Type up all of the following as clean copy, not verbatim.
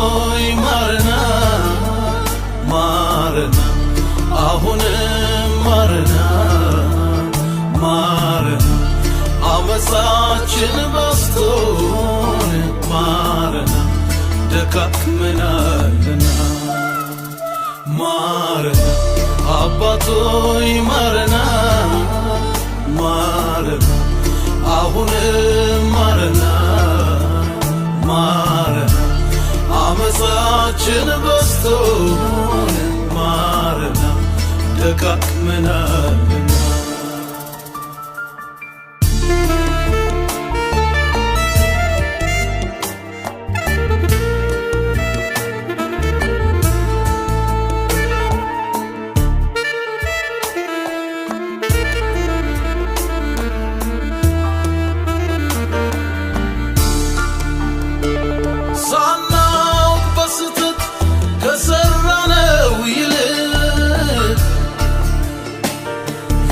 አባቶይ ማረና ማረና አሁንም ማረና ማረና አመፃችን በዝቶን ማረና ደካክመናልና ማረና አባቶይ ማረና ማረና አሁንም ማረና ማረና አመፃችን በዝቶን ማረና ደካክመናልና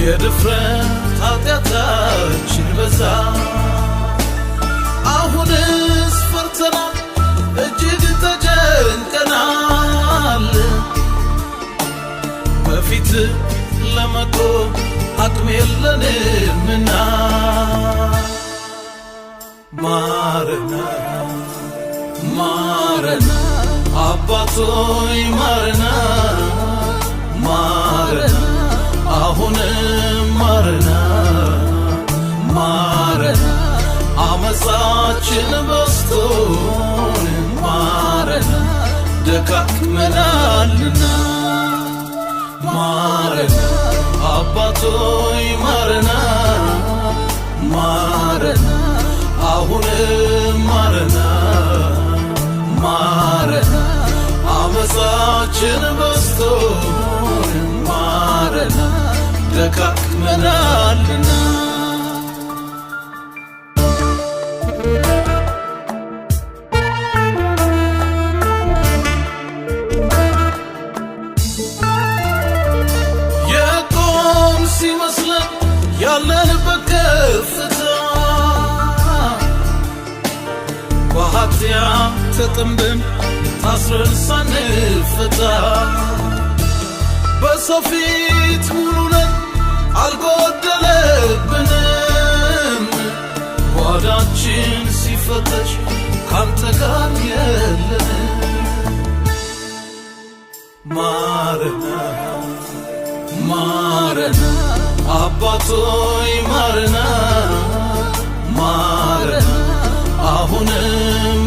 የድፍረት ኃጢአታችን በዛ አሁንስ ፈርተናል እጅግ ተጨንቀናል በፊት ለመቆም አቅም የለንምና ማረና ማረና አባቶይ ማረና ማረና አሁንም ማረና ማረና አመፃችን በዝቶን ማረና ደካክመናልና ማረና አባቶይ ማረና ማረና አሁንም ማረና ማረና አመፃችን በዝቶን ማረና ደካክመናልና የቆም ሲመስለን ያለንበት ከፍታ በኃጢአት ተጠምደን ታስረን ሳንፈታ በሰው ፊት ሙሉ ነን አልጎደለብንም ጓዳችን ሲፈተሽ ካንተ ጋር የለንም ማረና ማረና አባቶይ ማረና ማረና አሁንም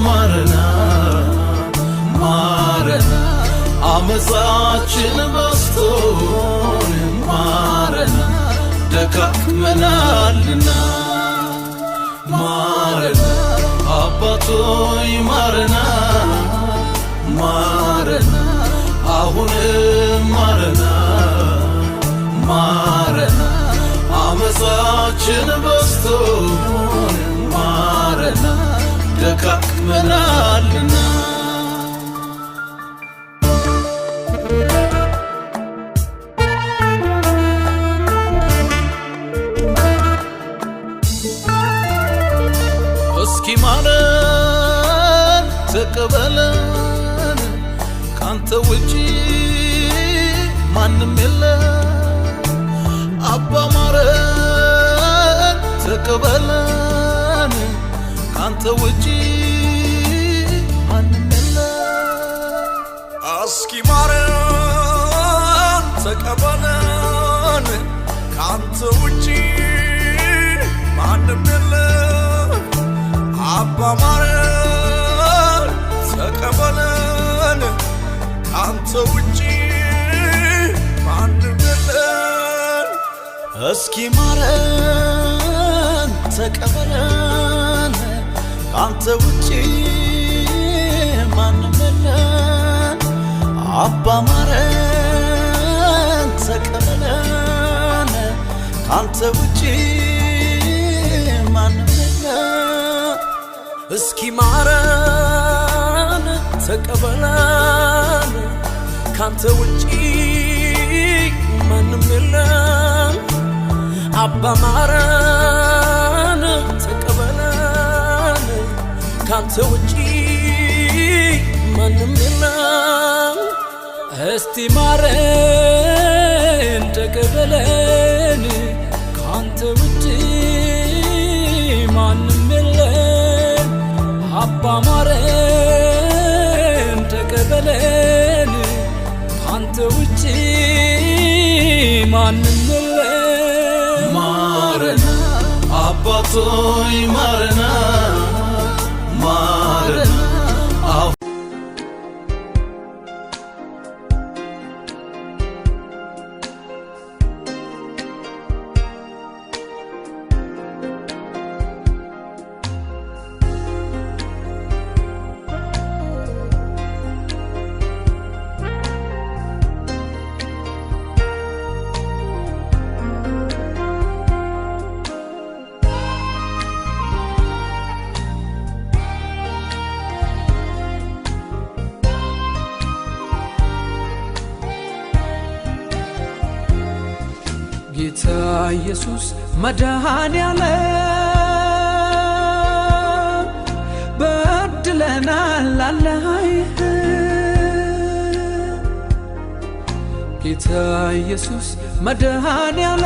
ማረና ማረና አመፃችን በዝቶን ማረና ደካክመናልና ማረና አባቶይ ማረና ማረና አሁንም ማረና ማረና አመፃችን በዝቶን ማረና ደካክመናልና እስኪ ማረን ተቀበለን ካንተ ውጪ ማንም የለም አባ ማረን ተቀበለን ካንተ ውጪ ማንም የለም እስኪ ማረን ተቀበለን ካንተ ውጪ ማንም የለም አባ ማረን ተቀበለን ካንተ ውጪ ማንም የለም እስኪ ማረን ተቀበለን ካንተ ውጪ ማንም የለም አባ ማረን ተቀበለን ካንተ ውጪ ማንም የለም እስኪ ማረን ተቀበለን ካንተ ውጪ ማንም የለም አባ ማረን ተቀበለን ካንተ ውጪ ማንም የለም እስቲ ማረን ተቀበለን ካንተ ውጪ ማንም የለም አባ ማረን ተቀበለን ካንተ ውጪ ማንም የለም ማረን አባቶይ ማረን ማረን ጌታ ኢየሱስ መድኃኔዓለም በድለናል አለህ ጌታ ኢየሱስ መድኃኔዓለም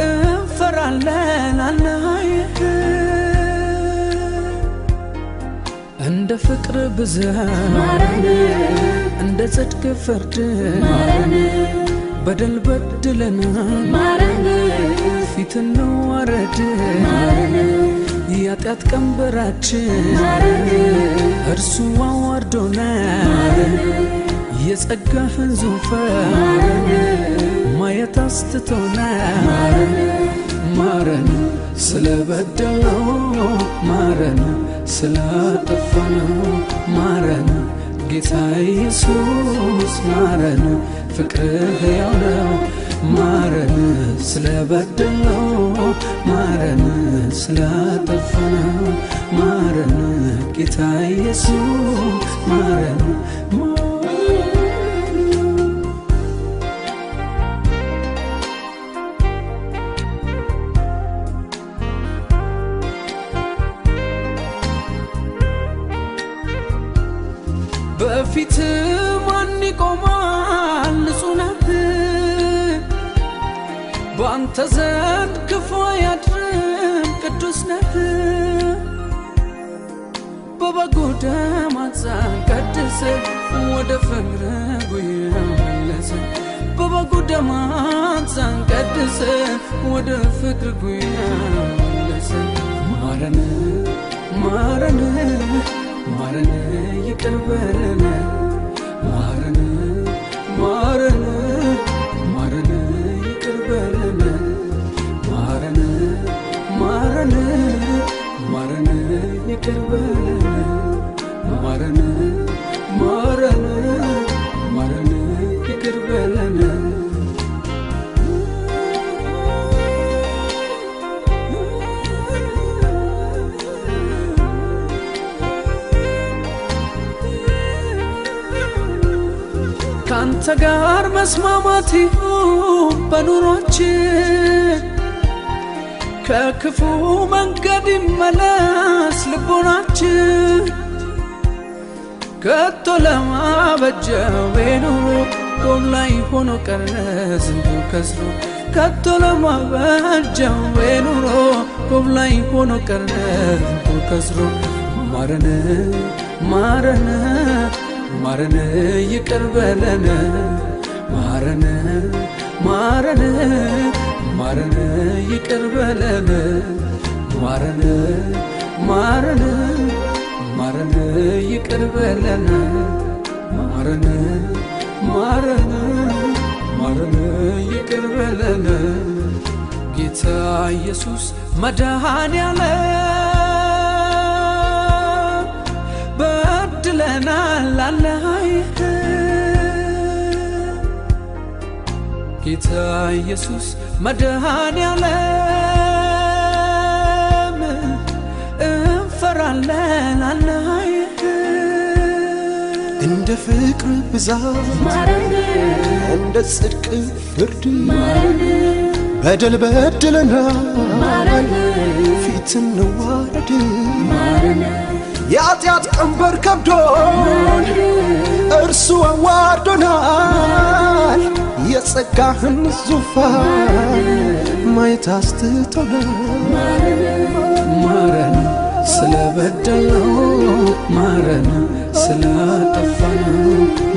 እንፈራለን አለህ እንደ ፍቅር ብዛት ማረን እንደ ጽድቅ ፍርድ ማረን በደል በድለናል ማረን ፊት እንዋረድ ማረን የኃጢአት ቀንበራችን ማረን እርሱ አዋርዶናል ማረን የጸጋህን ዙፋን ማረን ማየት አስትቶናል ማረን ማረን ስለበደለው ማረን ስላጠፋነው ማረን ጌታ ኢየሱስ ማረን ፍቅርህ ሕያው ነው ማረን ስለበደለው ማረን ስላጠፋነው ማረን ጌታ ኢየሱስ ማረን በፊት ማን ይቆማል ንጹህ ነህ በአንተ ዘንድ ክፉ አያድርም ቅዱስ ነህ በበጉ ደም አንጻን ቀድሰ ወደ ፍቅርህ ጉያ መለሰ በበጉ ደም አንጻን ቀድሰ ወደ ፍቅርህ ጉያ መለሰ ማረን ማረን ማረን ይቅር በለን ማረን ማረን ማረን ይቅር በለን ማረን ማረን ማረን ይቅር በለን ማረን ማረን ማረን ይቅር በለን ካንተ ጋር መስማማት ይሁን በኑሯችን ከክፉ መንገድ ይመለስ ልቦናችን ከቶ ለማበጀው ኑሮ ቆም ላይ ሆኖ ቀረ ዝንቱ ከስሮ ከቶ ለማበጀው ኑሮ ቆም ላይ ሆኖ ቀረ ዝንቱ ከስሮ ማረን ማረን ማረን ይቅር በለን ማረን ማረን ማረን ይቅር በለን ማረን ማረን ማረን ይቅር በለን ማረን ማረን ማረን ይቅር በለን ጌታ ኢየሱስ መድኃኔዓለም በድለናል አለህ ጌታ ኢየሱስ መድኃኔዓለም እንፈራለን አለህ እንደ ፍቅር ብዛት ማረን እንደ ጽድቅ ፍርድ ማረን በደል በድለናል ማረን ፊት እንዋረድ ማረን የኃጢአት ቀንበር ከብዶን እርሱ አዋርዶናል። የጸጋህን ዙፋን ማየት አስትቶናል። ማረን ስለበደልነው፣ ማረን ስላጠፋነው፣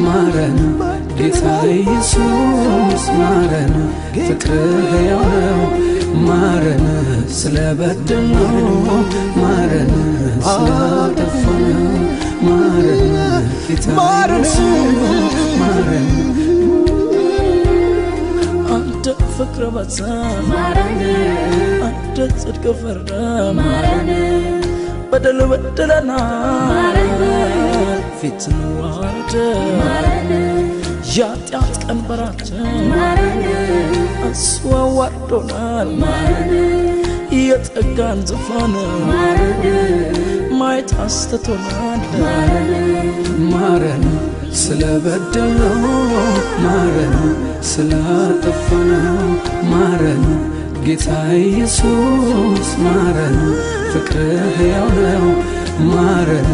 ማረን ጌታ ኢየሱስ ማረን፣ ፍቅርህ ሕያው ነው። ማረን ስለበደልነው፣ ማረን ስላጠፋነው፣ ማረን ጌታ ኢየሱስ ማረን። አንተ ፍቅር በዛ ማረን፣ አንተ ጽድቅ ፈርደ ማረን፣ በደል በድለናል ፊትን ዋርደ ማረን፣ የኃጢአት ቀንበራችን እሱ አዋርዶናል ማረን፣ የጸጋን ዙፋን ማየት አስተቶናል ማረን ስለበደልነው፣ ማረን ስላጠፋነው፣ ማረን ጌታ ኢየሱስ ማረን፣ ፍቅርህ ሕያው ነው። ማረን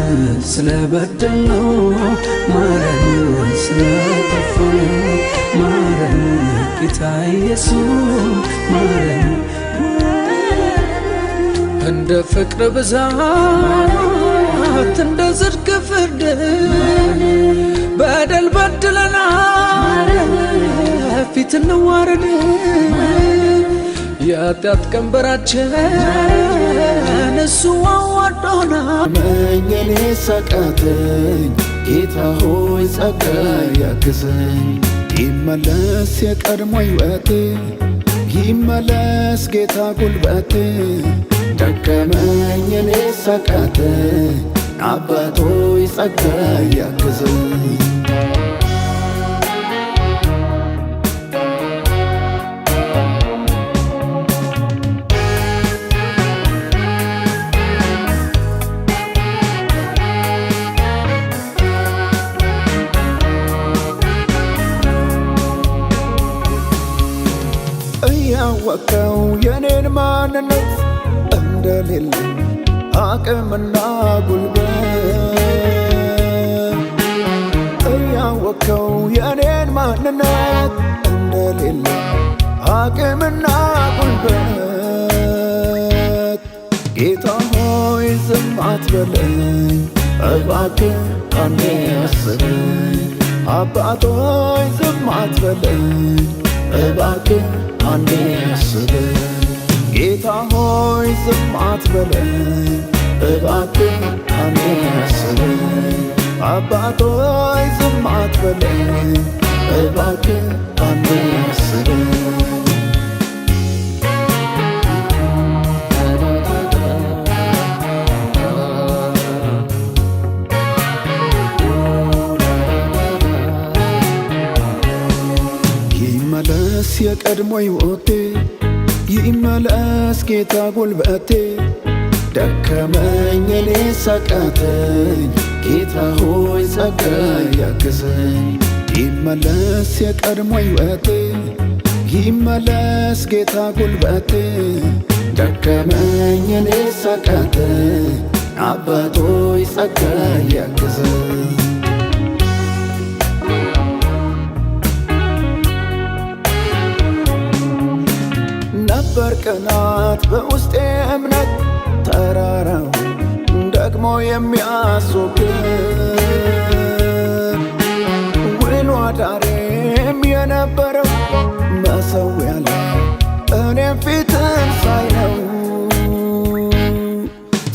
ስለበደልነው፣ ማረን ስላጠፋነው፣ ማረን ጌታ ኢየሱስ ማረን። እንደ ፍቅር ብዛት እንደ ጽድቅ ፍርድ በደል በድለናል ፊት እንዋረድ። የኃጢአት ቀንበራችን እሱ አዋርዶናል። መኘኔ ሳቃተኝ ጌታ ሆይ ጸጋ ያግዘኝ። ይመለስ የቀድሞ ሕይወቴ፣ ይመለስ ጌታ ጉልበቴ። ደከመኝ እኔ ሳቃተኝ አባት ሆይ ጸጋ ያግዘኝ። እያወቀው የኔን ማንነት እንደሌለ አቅምና ጉልበት፣ እያወቀው የኔን ማንነት እንደሌለ አቅምና ጉልበት። ጌታ ሆይ ዝም አትበለኝ እባክህ አንዴ አስበኝ። አባት ሆይ ዝም አትበለኝ እባክህ አንዴ አስበኝ። ጌታ ሆይ ዝም አትበለኝ እባክህ አንዴ አስበኝ። አባት ሆይ ዝም አትበለኝ እባክህ አንዴ አስበኝ። ይመለስ የቀድሞ ሕይወቴ፣ ይመለስ ጌታ ጉልበቴ። ደከመኝ እኔ ሳቃተኝ ጌታ ሆይ ጸጋ ያግዘኝ። ይመለስ የቀድሞ ሕይወቴ፣ ይመለስ ጌታ ጉልበቴ። ደከመኝ እኔ ሳቃተኝ አባት ሆይ ጸጋ ያግዘኝ። ነበር ቅናት በውስጤ እምነት ተራራው ደግሞ የሚያስወግድ ውሎ አዳሬም የነበረው መሠዊያ ላይ እኔም ፊትን ሳይ ነው።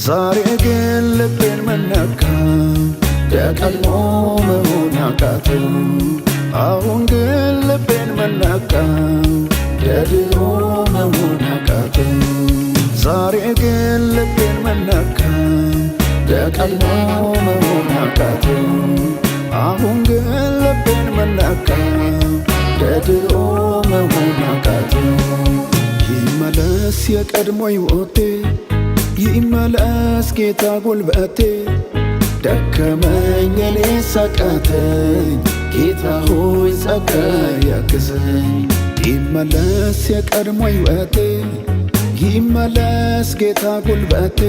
ዛሬ ግን ልቤን መነካ ደቀልሞ መሆን አቃተው። አሁን ግን ልቤን መነካ የድሮ መሆን አቃተኝ። ዛሬ ግን ልቤን መነካ የቀድሞ መሆን አቃተኝ። አሁን ግን ልቤን መነካ የድሮ መሆን አቃተኝ። ይመለስ የቀድሞ ሕይወቴ፣ ይመለስ ጌታ ጉልበቴ። ደከመኝ እኔ ሳቃተኝ ጌታ ሆይ ጸጋ ያግዘኝ። ይመለስ የቀድሞ ሕይወቴ፣ ይመለስ ጌታ ጉልበቴ።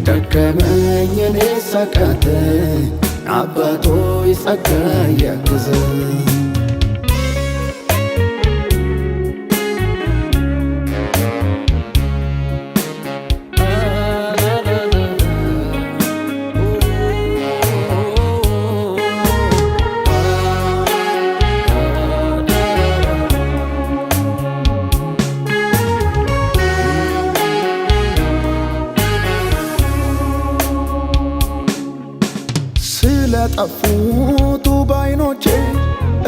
ደከመኝ እኔስ አቃተኝ አባቶ ጸጋ ያግዘኝ ስለጠፉቱ ባይኖቼ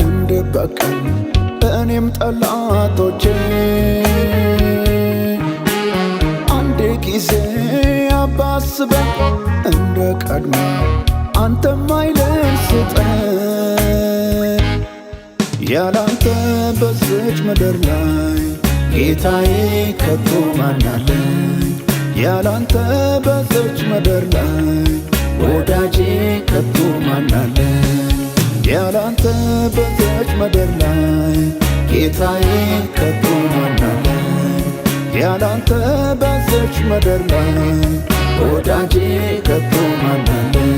እንድበቀል እኔም ጠላቶቼ አንድ ጊዜ አባስበኝ እንደ ቀድሞ አንተም ኃይልን ስጠኝ ያላንተ በዚች ምድር ላይ ጌታዬ ከቶ ማን አለኝ ያላንተ በዚች ምድር ላይ ወዳጄ ከቶ ማን አለኝ ያላንተ በዚች ምድር ላይ ጌታዬ ከቶ ማን አለኝ ያላንተ በዚች ምድር ላይ ወዳጄ ከቶ ማን አለኝ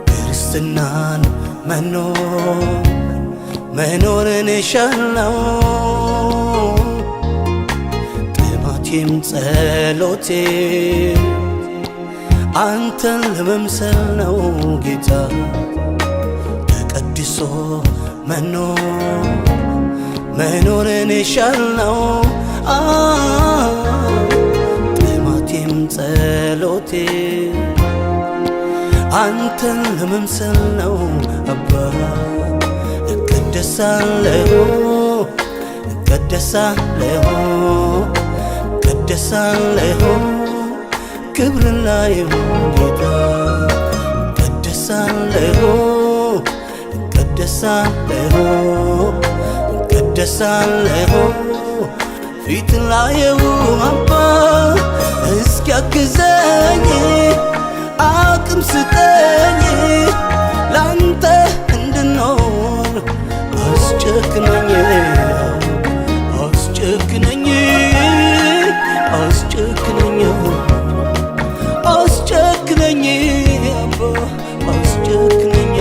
ክርስትናን መኖርን እሻለው ጥማቴም ጸሎቴ አንተን ለመምሰል ነው ጌታ ተቀድሶ መኖርን እሻለው ጥማቴም ጸሎቴ አንተን ለመምሰል ነው አባ እቀደሳለሁ ክብር ላይ ጌታ እቀደሳለሁ ፊት ላይ አባ እስኪያግዘኝ አቅም ስጠኝ ላንተ እንድኖር አስጨክነኝ አባ አስጨክነኝ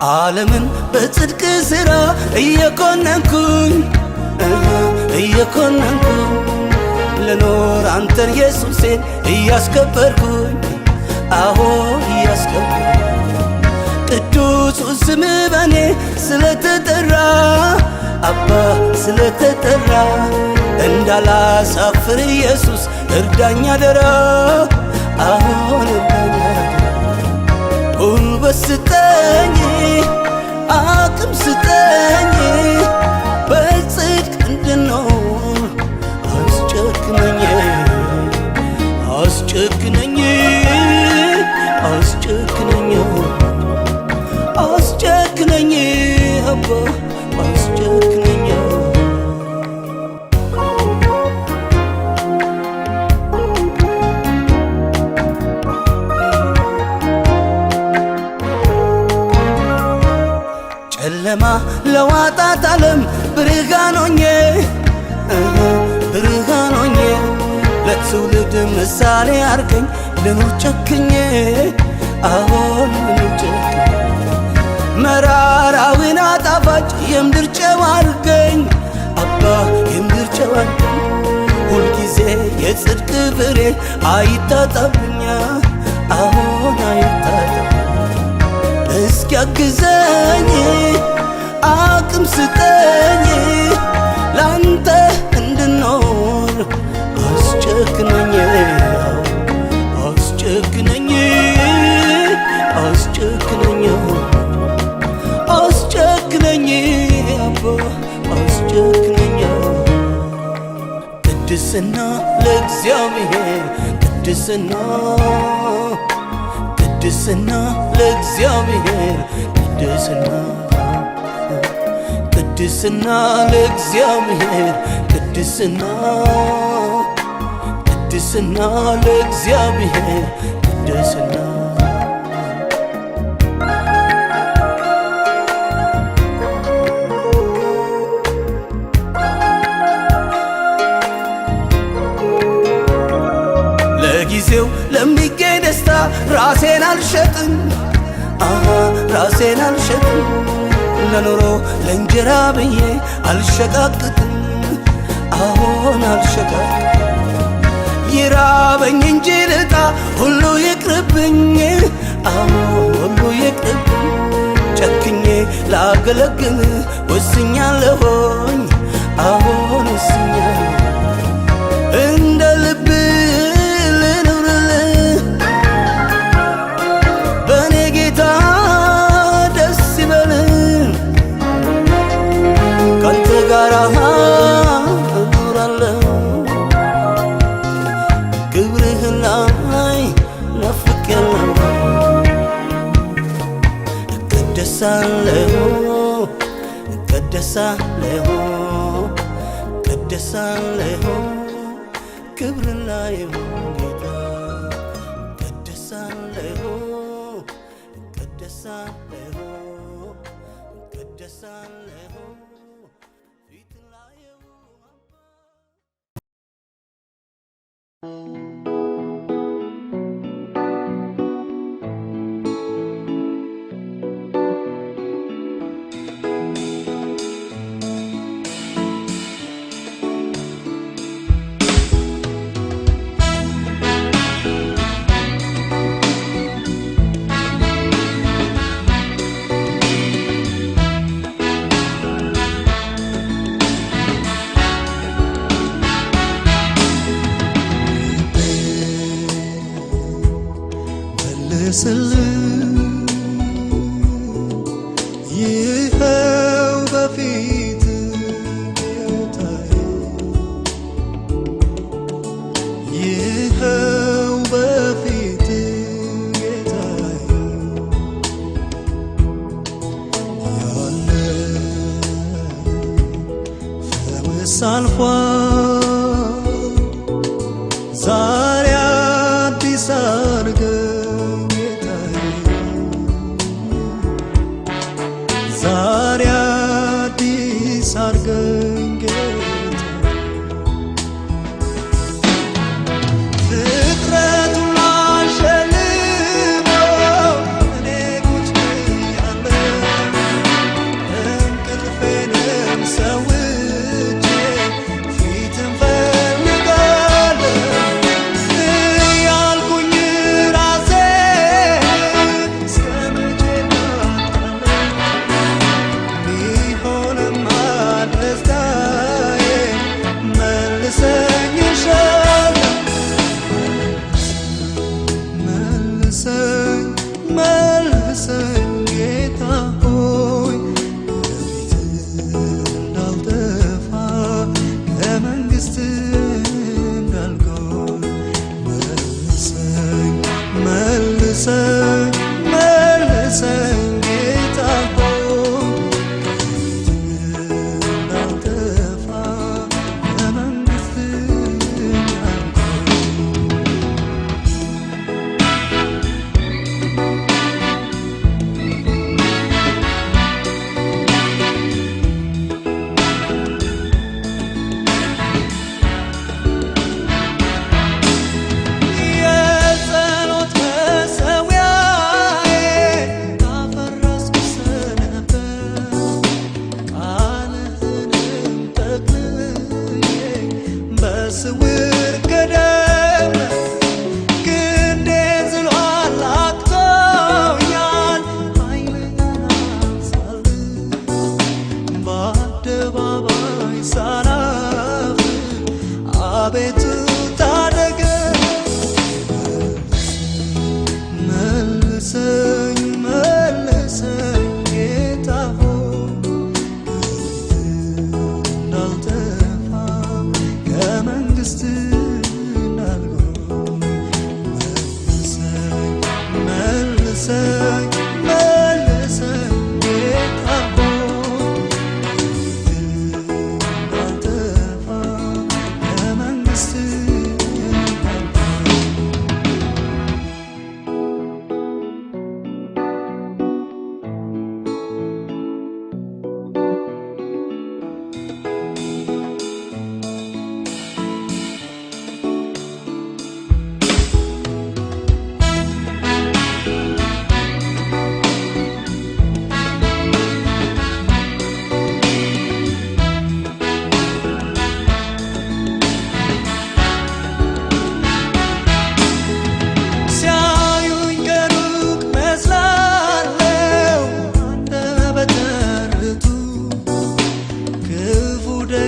ዓለምን በጽድቅ ሥራ እየኮነንኩኝ ለኖር አንተን ኢየሱሴን እያስከበርኩኝ አዎ ቅዱሱ ስም በኔ ስለተጠራ አባ ስለተጠራ እንዳላሳፍር ኢየሱስ እርዳኝ አደራ አሁን ጉልበት ስጠኝ አቅም ስጠኝ በጽድቅ እንድኖር አስጨክነኝ አባ አስጨክነኝ ጨለማ ለዋጣት ዓለም ብርሃን ሆኜ ለትውልድ ምሳሌ አርገኝ ልኑር ጨክኜ አሁን ልኑር ጨክኜ መራራውን አጣፋጭ የምድር ጨው አድርገኝ አባ የምድር ጨው አድርገኝ ሁልጊዜ የጽድቅ ፍሬ አይታጣብኛ አሁን አይታጣብኛ እስኪያግዘኝ አቅም ስጠኝ ላንተ እንድኖር አስጨክነኝ አስጨክነኝ አስጨክነኝ አስጨክነኝ አባ አስጨክነኝ ቅድስና ለእግዚአብሔር ቅድስና ቅድስና ለእግዚአብሔር ቅድስና ቅድስና ለእግዚአብሔር ቅድስና ቅድስና ለእግዚአብሔር ቅድስና ለጊዜው ለሚገኝ ደስታ ራሴን አልሸጥም ራሴን አልሸጥም ለኑሮ ለእንጀራ ብዬ አልሸቃቅጥም አሁን አልሸቃቅጥም ይራበኝ እንጂ ልጣ ሁሉ ይቅርብኝ አሁን ሁሉ ይቅርብኝ ጨክኜ ላገለግል ወስኛለሁኝ አሁን ወስኛለሁ እንደ ልብ ልኑርልህ በእኔ ጌታ ደስ ይበልህ ካንተ ጋር እኖራለሁ ክብርህን ላይ ናፍቄያለሁ እቀደሳለሁ እቀደሳለሁ እቀደሳለሁ ክብርህን ላይ ጌታ እቀደሳለሁ እቀደሳለሁ እቀደሳለሁ ፊት ላይ ይኸው በፊት ጌታዬ ይኸው በፊት ጌታዬ ያለ ፈውስ አልፏል ዛሬ አዲስ አድርገኝ ዛሬ አዲስ አድርገኝ ጌታ ፍጥረቱን ላሸልመው እኔ ቁጭ ብያለሁ እንቅልፌንም ሰውቼ ፊት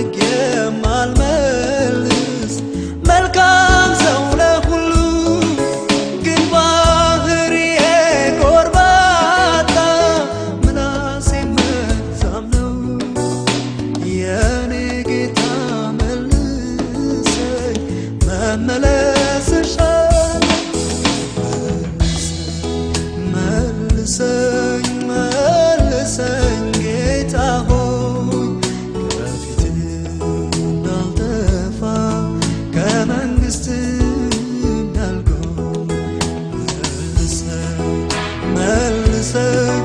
ሕግ የማልመልስ መልካም ሰው ለሁሉ ግን ባህሪዬ ጎርባጣ ምላሴ መርዛም ነው። የኔ ጌታ መልሰኝ መመለስ እሻለሁ። መልሰኝ መልሰኝ ጌታ ሆይ ከፊትህ እንዳልጠፋ ከመንግሥትህ እንዳልጎል መልሰኝ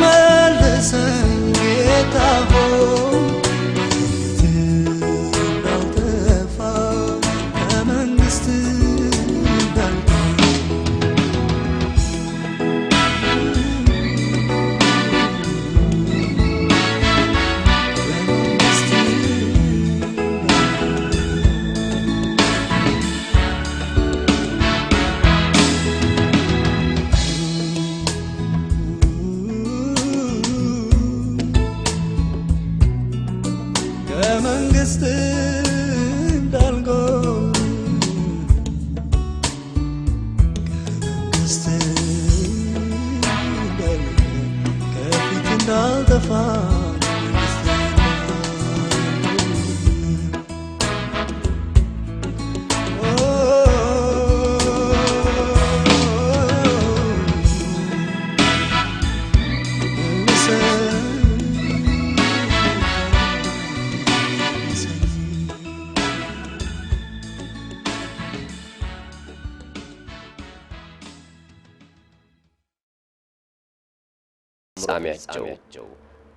መልሰኝ ጌታ ሆይ ከፊትህ እንዳልጠፋ ከመንግሥትህ እንዳልጎል ከመንግሥትህ እንዳልጎል ከመንግሥትህ እንዳልጎል ከፊትህ እንዳልጠፋ ሳሚያቸው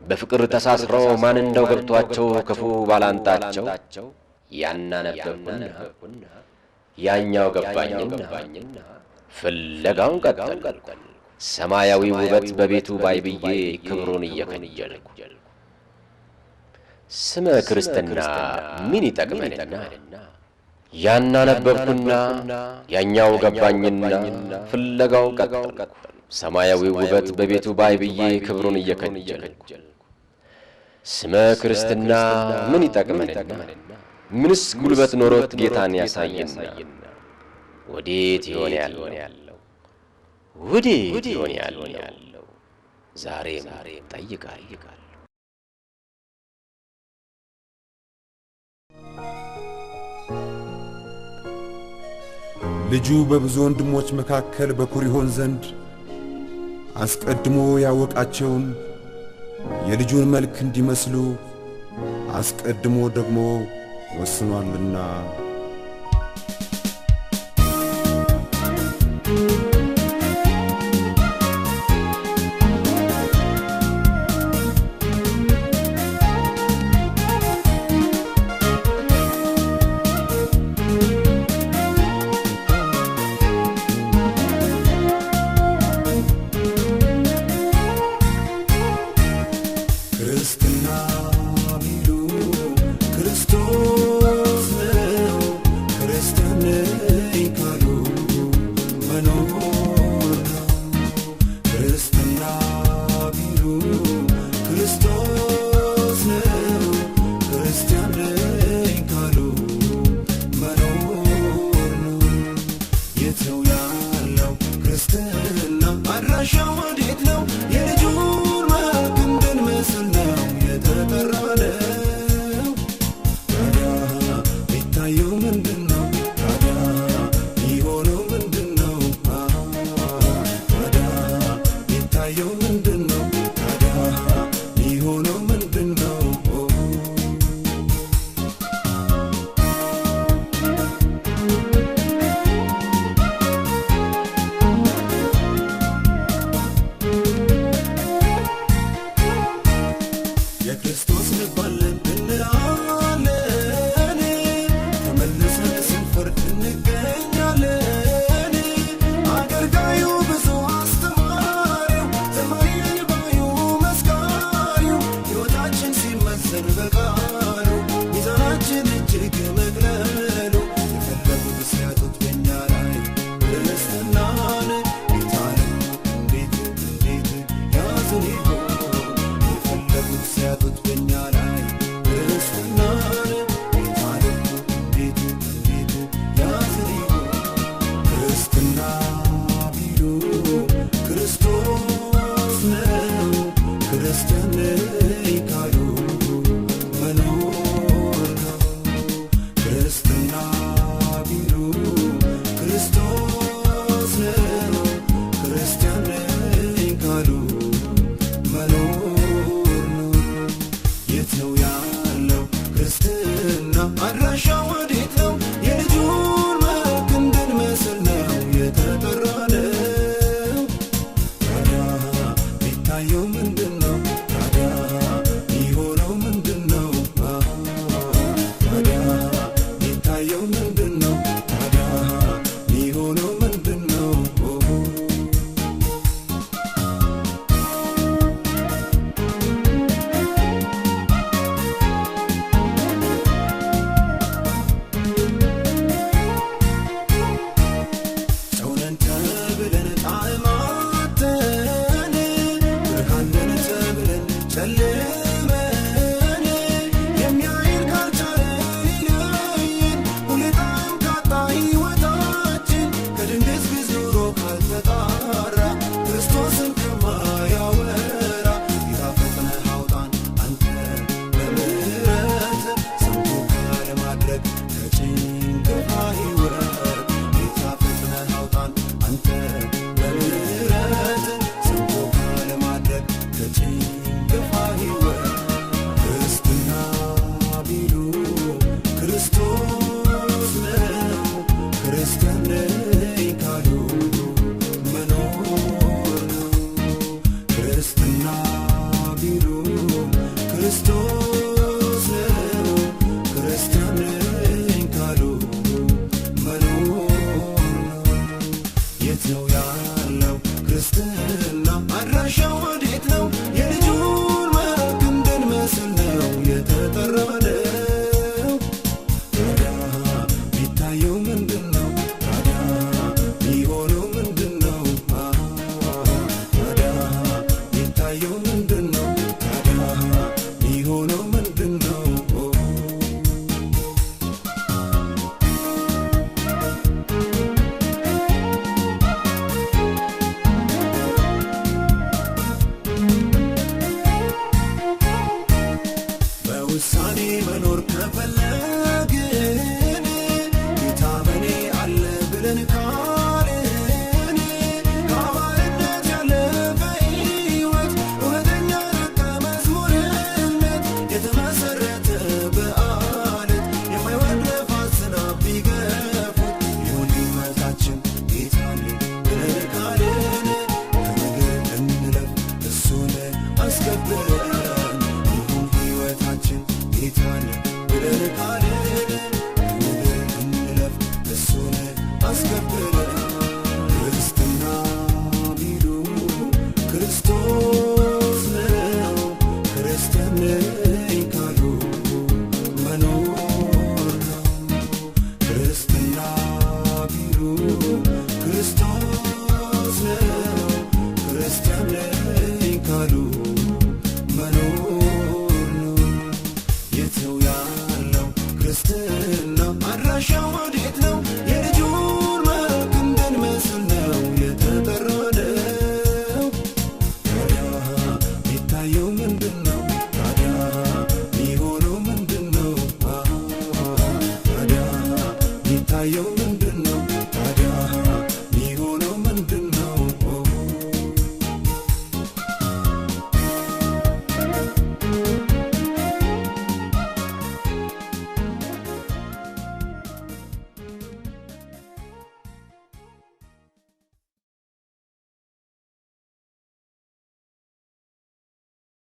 በፍቅር ተሳስረው ማን እንደው ገብቷቸው ክፉ ባላንጣቸው ያናነበብኩና ያኛው ገባኝና ፍለጋውን ቀጠልኩ። ሰማያዊ ውበት በቤቱ ባይብዬ ክብሩን እየከጀልኩ ስመ ክርስትና ምን ይጠቅመንና ያናነበብኩና ያኛው ገባኝና ፍለጋውን ቀጠልኩ። ሰማያዊ ውበት በቤቱ ባይብዬ ክብሩን እየከጀልኩ ስመ ክርስትና ምን ይጠቅመንና ምንስ ጉልበት ኖሮት ጌታን ያሳየና ወዴት ይሆን ያለው ወዴት ይሆን ያለው ዛሬም ጠይቃለሁ። ልጁ በብዙ ወንድሞች መካከል በኩር ይሆን ዘንድ አስቀድሞ ያወቃቸውን የልጁን መልክ እንዲመስሉ አስቀድሞ ደግሞ ወስኗልና። ሲያጡት በእኛ ላይ ክርስትና አድራሻው ወዴት ነው? የልጁን መልክ እንድንመስል ነው የተጠራነው። ታዲያ ቢታየው ምንድነው? ታዲያ ቢሆነው ምንድነው? ታዲያ ቢታየው ምንድነው? ታዲያ ቢሆነው ምንድነው? ጨውነን ተብለን ጣዕማተን ብርሃን ነን ተብለን ጨልመን የሚያየን ካልቻለን ይለየን ሁኔታም ካጣ ሕይወታችን ከድንግዝግዝ ኑሮ ካልተጣራ ክርስቶስን ከማያወራ ጌታ ፈጥነህ አውጣን አንተ በምሕረት ሰምቶ ካለማድረግ ከጭንገፋ ሕይወት ጌታ ፈጥነህ አውጣን አንተ በምሕረት ሰምቶ ካለማድረግ ከጭንገፋ ሕይወት ክርስትና ቢሉ ክርስቶስ ነው ክርስቲያን ነኝ ካሉ መኖር ነው። ክርስትና ቢሉ ክርስቶስ ነው ክርስቲያን ነኝ ካሉ መኖር ነው። የት ነው ያለው ክርስትና? አድራሻው ወዴት ነው? የልጁን መልክ እንድንመስል ነው የተጠራነው። ታዲያ ቢታየው ምንድነው? ታዲያ ቢሆነው ምንድነው? ታዲያ ቢታየው ምንድነው? ታዲያ ቢሆነው ምንድነው? በውሳኔ መኖር ከፈለግን ጌታ በኔ አለ ብለን ካልን ከአባልነት ያለፈ ሕይወት እውነተኛ ደቀ መዝሙርነት የተመሰረተ በዓለት የማይወርድ ነፋስ ዝናብ ቢገፉት ይሁን ሕይወታችን ጌታን ብለን ካልን ከምድር እንለፍ እሱን አስከብረን ይሁን ሕይወታችን ጌታን ብለን ካልን ከምድር እንለፍ እሱን አስከብረን ክርስትና ቢሉ ክርስቶስ ነው ክርስቲያን ነኝ ካሉ መኖር ነው። ክርስትና ቢሉ ክርስቶስ ነው ክርስቲያን ነኝ ካሉ መኖር ነው። የት ነው ያለው ክርስትና? አድራሻው ወዴት ነው?